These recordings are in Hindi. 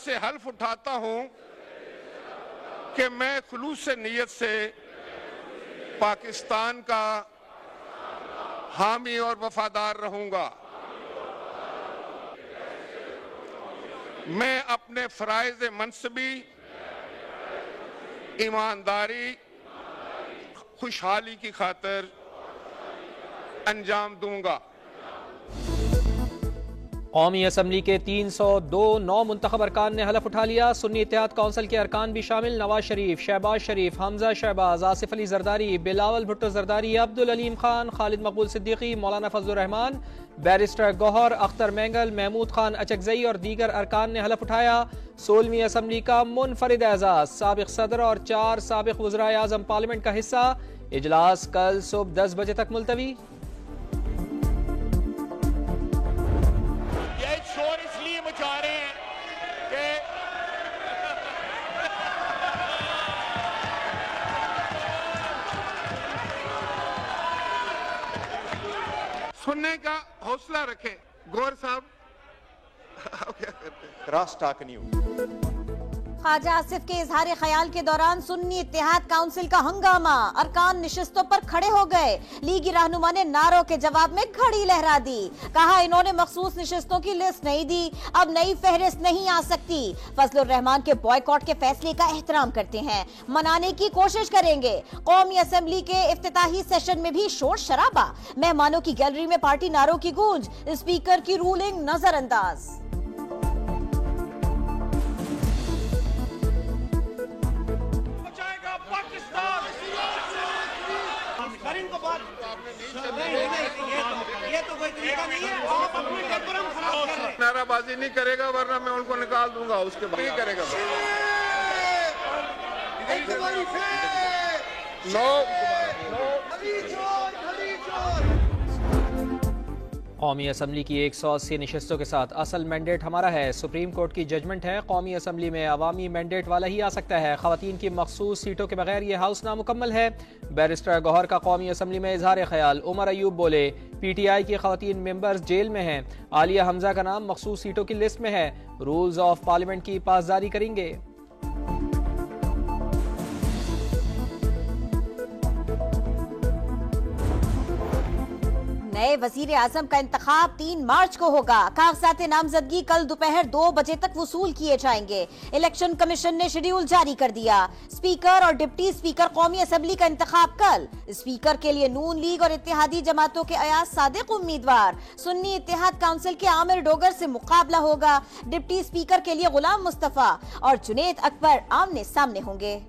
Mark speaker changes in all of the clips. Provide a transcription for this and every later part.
Speaker 1: से हल्फ उठाता हूं कि मैं खुलूस नीयत से पाकिस्तान का हामी और वफादार रहूंगा। मैं अपने फराइज़ मनसबी, ईमानदारी, खुशहाली की खातिर अंजाम दूंगा।
Speaker 2: कौमी असम्बली के 302 नौ मुंतखब अरकान ने हलफ उठा लिया। सुन्नी इत्तेहाद काउंसिल के अरकान भी शामिल नवाज शरीफ, शहबाज शरीफ, हमजा शहबाज, आसिफ अली जरदारी, बिलावल भुट्टो जरदारी, अब्दुल अलीम खान, खालिद मकबूल सिद्दीकी, मौलाना फजलुर रहमान, बैरिस्टर गौहर, अख्तर मैंगल, महमूद खान अचकजई और दीगर अरकान ने हलफ उठाया। 16वीं असम्बली का मुनफरिद एजाज, साबिक सदर और 4 साबिक वज़राए आज़म पार्लियामेंट का हिस्सा। इजलास कल सुबह 10 बजे तक मुलतवी।
Speaker 1: सुनने का हौसला रखें। गौर साहब क्या करते हैं?
Speaker 3: Cross talk news.
Speaker 4: Khwaja Asif के इजहार ख्याल के दौरान सुन्नी इत्तेहाद काउंसिल का हंगामा, अरकान निशिस्तों पर खड़े हो गए। लीगी रहनुमा ने नारों के जवाब में घड़ी लहरा दी। कहा इन्होंने मखसूस निशिस्तों की लिस्ट नहीं दी, अब नई फहरिस्त नहीं आ सकती। फजलुर रहमान के बॉयकॉट के फैसले का एहतराम करते हैं, मनाने की कोशिश करेंगे। कौमी असेंबली के इफ्तिताही सेशन में भी शोर शराबा, मेहमानों की गैलरी में पार्टी नारों की गूंज, स्पीकर की रूलिंग नजरअंदाज।
Speaker 1: नाराबाजी नहीं करेगा वरना मैं उनको निकाल दूंगा, उसके बाद नहीं करेगा।
Speaker 2: कौमी असम्बली की 180 नशस्तों के साथ असल मैंडेट हमारा है। सुप्रीम कोर्ट की जजमेंट है, कौमी असम्बली में अवामी मैंडेट वाला ही आ सकता है। खवातीन की मखसूस सीटों के बगैर ये हाउस नामुकम्मल है। बैरिस्टर गौहर का कौमी असम्बली में इजहार ख्याल। उमर अयूब बोले PTI की खवातीन मेंबर्स जेल में हैं। आलिया हमजा का नाम मखसूस सीटों की लिस्ट में है। रूल्स ऑफ पार्लियामेंट की पासदारी करेंगे।
Speaker 4: नए वजीर आजम का इंतखाब 3 मार्च को होगा। कागजात नामजदगी कल दोपहर 2 बजे तक वसूल किए जाएंगे। इलेक्शन कमीशन ने शेड्यूल जारी कर दिया। स्पीकर और डिप्टी स्पीकर कौमी असेंबली का इंतखाब कल। स्पीकर के लिए नून लीग और इत्तेहादी जमातों के अयाज सादिक उम्मीदवार। सुन्नी इत्तेहाद काउंसिल के आमिर डोगर से मुकाबला होगा। डिप्टी स्पीकर के लिए गुलाम मुस्तफा और जुनेद अकबर आमने सामने होंगे।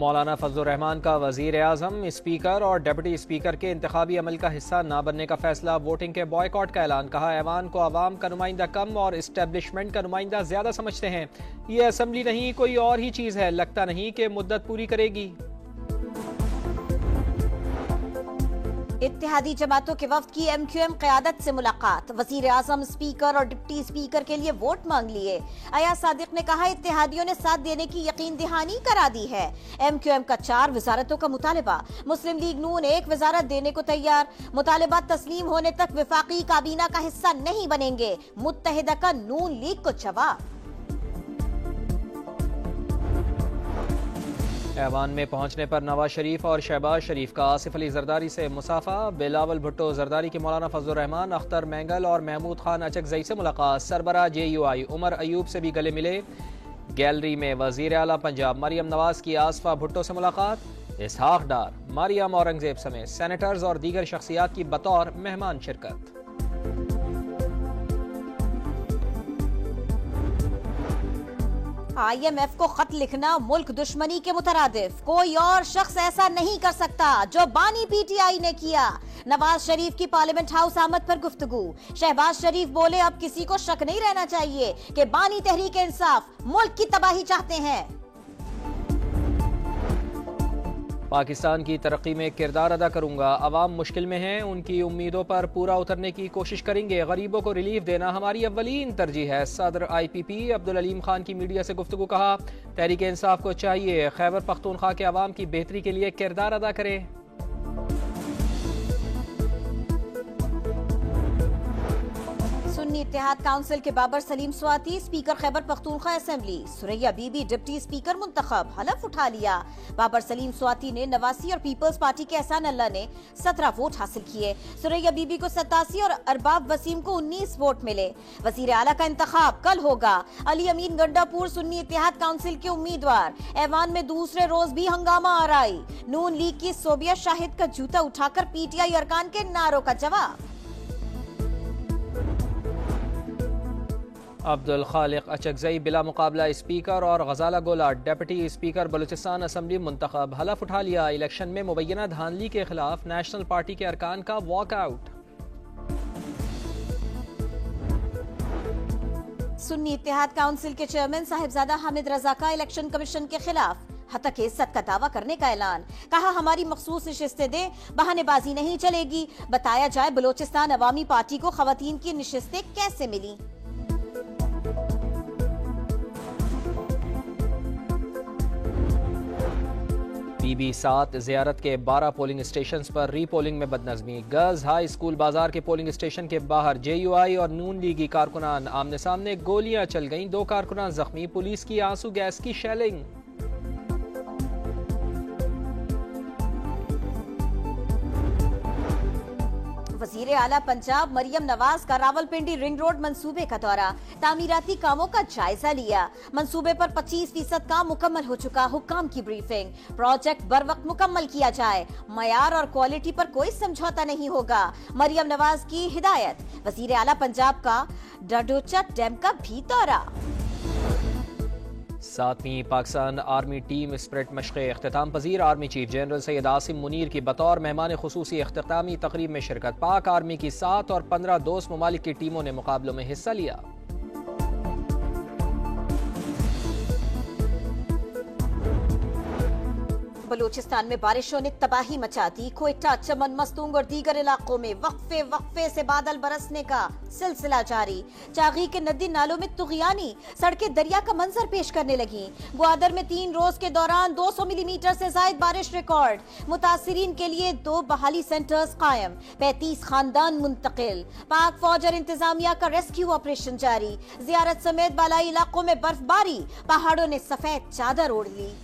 Speaker 2: मौलाना फजलुर रहमान का वजीर आज़म, स्पीकर और डिप्टी स्पीकर के इंतखाबी अमल का हिस्सा न बनने का फैसला। वोटिंग के बॉयकॉट का ऐलान। कहा ऐवान को अवाम का नुमाइंदा कम और इस्टेब्लिशमेंट का नुमाइंदा ज्यादा समझते हैं। ये असम्बली नहीं कोई और ही चीज है, लगता नहीं कि मुद्दत पूरी करेगी।
Speaker 4: इत्तेहादी जमातों के वफ्द की MQM क़यादत से मुलाकात। वजीर आजम, स्पीकर और डिप्टी स्पीकर के लिए वोट मांग लिए। अयाज सादिक ने कहा इत्तेहादियों ने साथ देने की यकीन दहानी करा दी है। MQM का 4 वजारतों का मुतालबा। मुस्लिम लीग नून 1 वजारत देने को तैयार। मुतालबात तस्लीम होने तक विफाकी काबीना का हिस्सा नहीं बनेंगे। मुत्तहिदा का नून लीग को जवाब।
Speaker 2: ऐवान में पहुंचने पर नवाज शरीफ और शहबाज शरीफ का आसिफ अली जरदारी से मुसाफा। बिलावल भुट्टो जरदारी की मौलाना फजलुर रहमान, अख्तर मैंगल और महमूद खान अचकजई से मुलाकात। सरबरा JUI उमर अयूब से भी गले मिले। गैलरी में वजीर आला पंजाब मरियम नवाज की आसफा भुट्टो से मुलाकात। इसहाक डार, मरियम औरंगजेब समेत सेनेटर्स और दीगर शख्सियात की बतौर मेहमान शिरकत।
Speaker 4: IMF को खत लिखना मुल्क दुश्मनी के मुतरादिफ। कोई और शख्स ऐसा नहीं कर सकता जो बानी PTI ने किया। नवाज शरीफ की पार्लियामेंट हाउस आमद पर गुफ्तगू। शहबाज शरीफ बोले अब किसी को शक नहीं रहना चाहिए कि बानी तहरीक इंसाफ मुल्क की तबाही चाहते हैं।
Speaker 2: पाकिस्तान की तरक्की में किरदार अदा करूंगा। अवाम मुश्किल में हैं, उनकी उम्मीदों पर पूरा उतरने की कोशिश करेंगे। गरीबों को रिलीफ देना हमारी अव्वलीन तरजीह है। सदर IPP अब्दुल अलीम खान की मीडिया से गुफ्तगू। कहा तहरीक इंसाफ को चाहिए खैबर पख्तूनख्वा के अवाम की बेहतरी के लिए किरदार अदा करे।
Speaker 4: सुन्नी इत्तेहाद काउंसिल के बाबर सलीम स्वाति स्पीकर खैबर पख्तूनख्वा असेंबली, सुरैया बीबी डिप्टी स्पीकर मुंतखब, हलफ उठा लिया। बाबर सलीम स्वाति ने 89 और पीपल्स पार्टी के एहसान अल्लाह ने 17 वोट हासिल किए। सुरैया बीबी को 87 और अरबाब वसीम को 19 वोट मिले। वजीर आला का इंतखाब कल होगा। अली अमीन गंडापुर सुन्नी इत्तेहाद काउंसिल के उम्मीदवार। ऐवान में दूसरे रोज भी हंगामा आराई। नून लीग की सोबिया शाहिद का जूता उठाकर पीटीआई अरकान के नारों का जवाब।
Speaker 2: अब्दुल खालिक अचकजई बिला मुकाबला स्पीकर और गजाला गोला डिप्टी स्पीकर बलूचिस्तान असम्बली मुंतखब, हलफ उठा लिया। इलेक्शन में मुबैना धांधली के खिलाफ नेशनल पार्टी के अरकान का वॉकआउट।
Speaker 4: सुन्नी इत्तेहाद काउंसिल के चेयरमैन साहिबजादा हामिद रजा का इलेक्शन कमीशन के खिलाफ हतक इज्जत का दावा करने का ऐलान। कहा हमारी मखसूस नशिस्तें दें, बहानेबाजी नहीं चलेगी। बताया जाए बलोचिस्तान अवामी पार्टी को खवातीन की नशिस्तें कैसे मिली।
Speaker 2: पीबी 7 जियारत के 12 पोलिंग स्टेशन पर रीपोलिंग में बदनज़मी। गर्ल्स हाई स्कूल बाजार के पोलिंग स्टेशन के बाहर JUI और नून लीगी कारकुनान आमने सामने, गोलियां चल गईं, 2 कारकुनान जख्मी, पुलिस की आंसू गैस की शेलिंग।
Speaker 4: वजीर आला पंजाब मरियम नवाज का रावलपिंडी रिंग रोड मंसूबे का दौरा, तामीराती कामों का जायजा लिया। मंसूबे पर 25% काम मुकम्मल हो चुका, हुक्काम की ब्रीफिंग। प्रोजेक्ट बर वक्त मुकम्मल किया जाए, मयार और क्वालिटी पर कोई समझौता नहीं होगा, मरियम नवाज की हिदायत। वजीर आला पंजाब का डडोचा डैम का भी दौरा।
Speaker 2: 7वीं पाकिस्तान आर्मी टीम स्प्रिट मशक़े इख्तिताम पजीर। Army chief general Syed Asim Munir की बतौर मेहमान खुसूसी इख्तितामी तकरीब में शिरकत। पाक आर्मी की 7 और 15 दोस्त ममालिक की टीमों ने मुकाबलों में हिस्सा लिया।
Speaker 4: बलूचिस्तान में बारिशों ने तबाही मचा दी। कोयटा, चमन, मस्तूंग और दीगर इलाकों में वक्फे से बादल बरसने का सिलसिला जारी। चागी के नदी नालों में तुग़यानी, सड़कें दरिया का मंजर पेश करने लगी। ग्वादर में 3 रोज के दौरान 200 मिलीमीटर से ज्यादा बारिश रिकॉर्ड। मुतासिरीन के लिए 2 बहाली सेंटर्स कायम, 35 खानदान मुंतकिल। पाक फौज और इंतजामिया का रेस्क्यू ऑपरेशन जारी। जियारत समेत बालाई इलाकों में बर्फबारी, पहाड़ों ने सफेद चादर ओढ़ ली।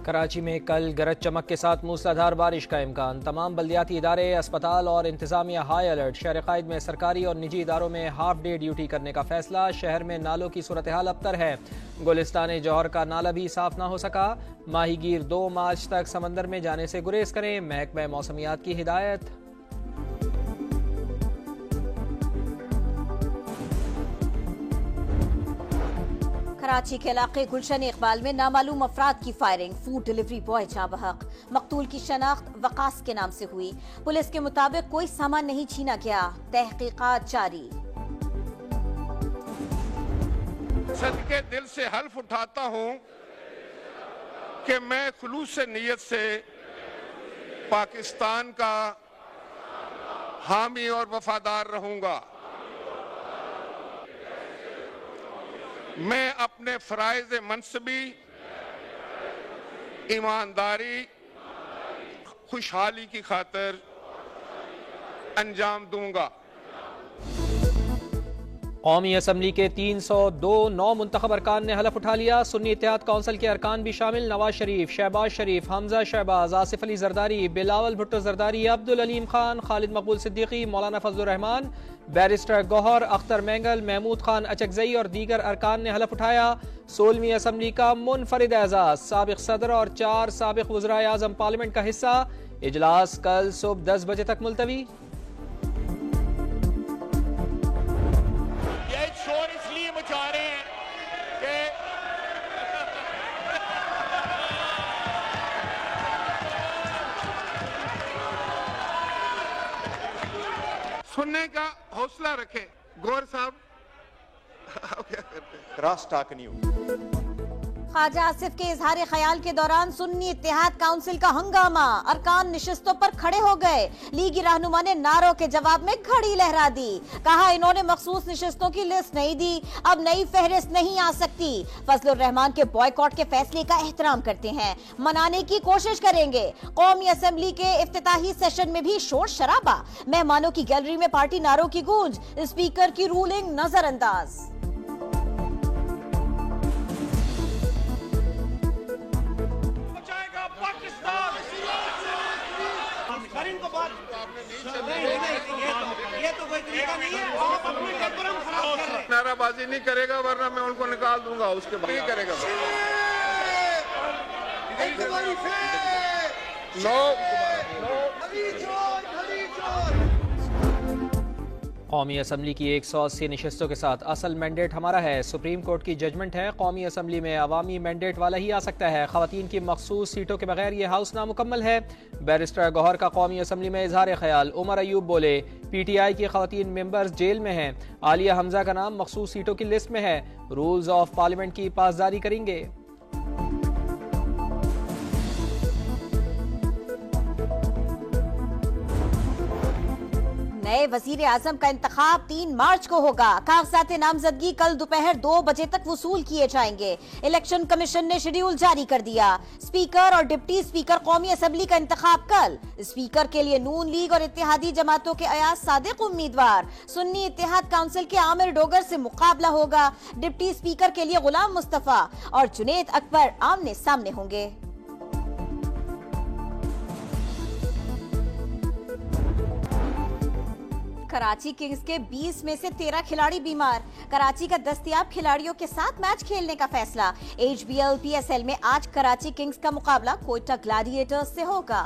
Speaker 2: कराची में कल गरज चमक के साथ मूसलाधार बारिश का इम्कान। तमाम बल्दियाती इदारे, अस्पताल और इंतजामिया हाई अलर्ट। शहर कायद में सरकारी और निजी इदारों में हाफ डे ड्यूटी करने का फैसला। शहर में नालों की सूरत हाल अबतर है। गुलिस्तान जौहर का नाला भी साफ ना हो सका। माहीगीर 2 मार्च तक समंदर में जाने से गुरेज करें, महकमा मौसमियात की हिदायत।
Speaker 4: कराची के इलाके गुलशन इकबाल में नामालूम अफराद की फायरिंग, फूड डिलीवरी बॉय जाँ बहक। मकतूल की शनाख्त वकास के नाम से हुई। पुलिस के मुताबिक कोई सामान नहीं छीना गया, तहकीकात जारी।
Speaker 1: सदके दिल से हल्फ उठाता हूँ कि मैं खुलूस से नीयत से पाकिस्तान का हामी और वफादार रहूंगा। मैं अपने फराइज़ मनसबी, ईमानदारी, खुशहाली की खातिर अंजाम दूंगा।
Speaker 2: कौमी असम्बली के 302 नौ मुंतखब अरकान ने हलफ उठा लिया। सुन्नी इत्तेहाद काउंसिल के अरकान भी शामिल, नवाज शरीफ, शहबाज शरीफ, हमजा शहबाज, आसिफ अली जरदारी, बिलावल भुट्टो जरदारी, अब्दुल अलीम खान, खालिद मकबूल सिद्दीकी, मौलाना फजलुर रहमान, बैरिस्टर गौहर अख्तर मैंगल, महमूद खान अचकजई और दीगर अरकान ने हलफ उठाया। 16वीं असम्बली का मुनफरिद एजाज, साबिक सदर और 4 साबिक वज़राए आज़म पार्लियामेंट का हिस्सा। इजलास कल सुबह 10 बजे तक मुलतवी।
Speaker 1: शोर इसलिए मचा रहे हैं कि सुनने का हौसला रखें। गौर साहब क्या करते हैं?
Speaker 3: Cross talk news.
Speaker 4: Khwaja Asif के इजहार ख्याल के दौरान सुन्नी इत्तेहाद काउंसिल का हंगामा, अरकान निशिस्तों पर खड़े हो गए। लीगी रहनुमा ने नारों के जवाब में घड़ी लहरा दी। कहा इन्होंने मखसूस निशिस्तों की लिस्ट नहीं दी, अब नई फहरिस्त नहीं आ सकती। फजलुर रहमान के बॉयकॉट के फैसले का एहतराम करते हैं, मनाने की कोशिश करेंगे। कौमी असेंबली के इफ्तिताही सेशन में भी शोर शराबा, मेहमानों की गैलरी में पार्टी नारों की गूंज, स्पीकर की रूलिंग नजरअंदाज।
Speaker 3: ये तो कोई तरीका नहीं है, आप अपने डेकोरम खराब कर रहे हैं।
Speaker 1: नाराबाजी नहीं करेगा वरना मैं उनको निकाल दूंगा, उसके बाद नहीं करेगा।
Speaker 2: कौमी असम्बली की 180 नशस्तों के साथ असल मैंडेट हमारा है। सुप्रीम कोर्ट की जजमेंट है, कौमी असम्बली में अवामी मैंडेट वाला ही आ सकता है। खवातीन की मखसूस सीटों के बगैर ये हाउस नामुकम्मल है। बैरिस्टर गौहर का कौमी असम्बली में इजहार ख्याल। उमर अयूब बोले PTI की खवातीन मेंबर्स जेल में हैं। आलिया हमजा का नाम मखसूस सीटों की लिस्ट में है। रूल्स ऑफ पार्लियामेंट की पासदारी करेंगे।
Speaker 4: नए वजीर आजम का इंतखाब 3 मार्च को होगा। कागजात नामजदगी कल दोपहर 2 बजे तक वसूल किए जाएंगे। इलेक्शन कमीशन ने शेड्यूल जारी कर दिया। स्पीकर और डिप्टी स्पीकर कौमी असेंबली का इंतखाब कल। स्पीकर के लिए नून लीग और इत्तेहादी जमातों के अयाज सादिक उम्मीदवार। सुन्नी इत्तेहाद काउंसिल के आमिर डोगर से मुकाबला होगा। डिप्टी स्पीकर के लिए गुलाम मुस्तफा और जुनेद अकबर आमने सामने होंगे। कराची किंग्स के 20 में से 13 खिलाड़ी बीमार। कराची का दस्तयाब खिलाड़ियों के साथ मैच खेलने का फैसला। HBL PSL में आज कराची किंग्स का मुकाबला कोयटा ग्लैडिएटर्स से होगा।